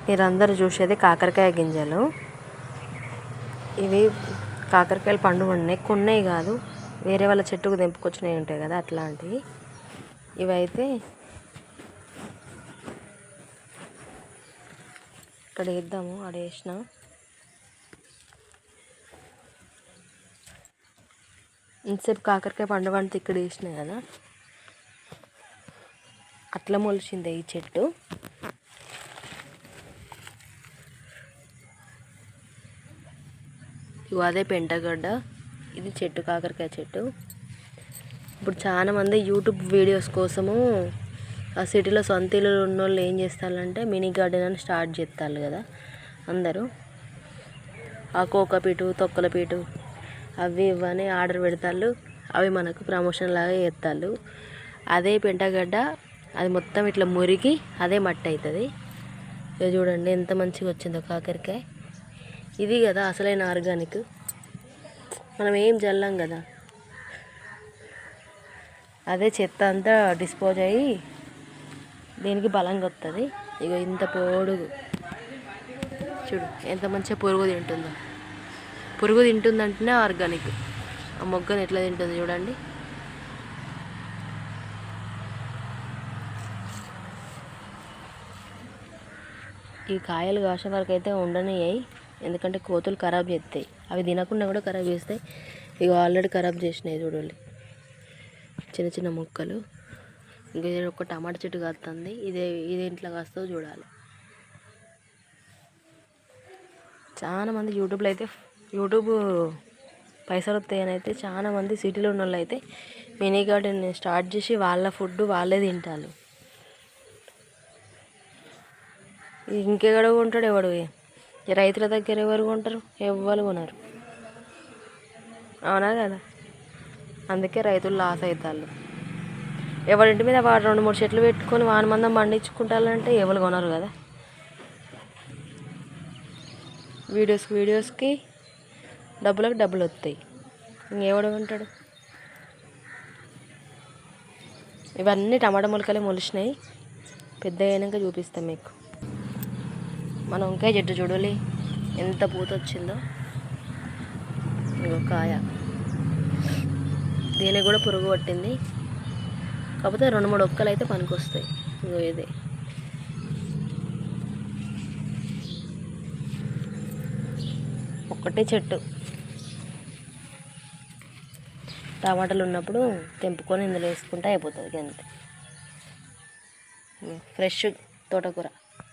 మీరందరూ చూసేది కాకరకాయ గింజలు. ఇవి కాకరకాయలు పండు ఉన్నాయి, కొన్నాయి కాదు, వేరే వాళ్ళ చెట్టుకు తెంపుకొచ్చినవి ఉంటాయి కదా అట్లాంటివి. ఇవైతే ఇక్కడ వేద్దాము, ఆడ వేసిన. ఇంతసేపు కాకరకాయ పండు పండితే ఇక్కడ వేసినాయి కదా, అట్లా మొలిచింది ఈ చెట్టు. ఇవి అదే పెంటగడ్డ, ఇది చెట్టు, కాకరకాయ చెట్టు. ఇప్పుడు చాలామంది యూట్యూబ్ వీడియోస్ కోసము ఆ సిటీలో సొంత ఇల్లు ఉన్న వాళ్ళు ఏం చేస్తారంటే మినీ గార్డెన్ అని స్టార్ట్ చేస్తారు కదా అందరూ. ఆ కోకపీటు, తొక్కల పీటు అవి ఇవన్నీ ఆర్డర్ పెడతారు, అవి మనకు ప్రమోషన్ లాగా చేస్తారు. అదే పెంటగడ్డ అది మొత్తం ఇట్లా మురిగి అదే మట్టి అవుతుంది. ఇక చూడండి ఎంత మంచిగా వచ్చిందో కాకరకాయ. ఇది కదా అసలైన ఆర్గానిక్. మనం ఏం చల్లం కదా, అదే చెత్త అంతా డిస్పోజ్ అయ్యి దీనికి బలంగా వస్తుంది. ఇక ఇంత పొడుగు చూడు ఎంత మంచిగా పురుగు తింటుందో. పురుగు తింటుందంటేనే ఆర్గానిక్. ఆ మొగ్గను ఎట్లా తింటుంది చూడండి. ఈ కాయలు కాసే వరకు అయితే ఉండనియ్యాయి, ఎందుకంటే కోతులు ఖరాబ్ చేస్తాయి. అవి తినకుండా కూడా ఖరాబ్ చేస్తాయి. ఇక ఆల్రెడీ ఖరాబ్ చేసినాయి చూడండి, చిన్న చిన్న మొక్కలు. ఇంకా ఒక టమాటా చెట్టు కాస్తుంది, ఇదే ఇంట్లో కాస్తుందో చూడాలి. చాలామంది యూట్యూబ్లో అయితే యూట్యూబ్ పైసలు వస్తాయని అయితే చాలామంది సిటీలో ఉన్న వాళ్ళు అయితే మినీ గార్డెన్ స్టార్ట్ చేసి వాళ్ళ ఫుడ్ వాళ్ళే తింటారు. ఇంకెక్కడ కొంటాడు ఎవడు? రైతుల దగ్గర ఎవరు కొంటారు? ఎవ్వరు కొనరు, అవునా కదా. అందుకే రైతులు లాస్ అవుతారు. ఎవరింటి మీద వాడు 2-3 చెట్లు పెట్టుకొని వాని మందం పండించుకుంటారంటే ఎవరు కొనరు కదా. వీడియోస్కి డబ్బులకు డబ్బులు వస్తాయి, ఇంకెవడు కొంటాడు? ఇవన్నీ టమాటా మొలకలే మొలిచినాయి, పెద్ద అయినాక చూపిస్తాం మీకు. మన వంకాయ చెట్టు చూడాలి ఎంత పూత వచ్చిందో. ఇగో కాయ, దీనికి కూడా పురుగు పట్టింది, కాకపోతే 2-3 ఒక్కలు అయితే పనికొస్తాయి. ఇగో ఇదే ఒక్కటే చెట్టు. టమాటాలు ఉన్నప్పుడు తెంపుకొని ఇందులో వేసుకుంటే అయిపోతుంది అంతే. ఫ్రెష్ తోటకూర.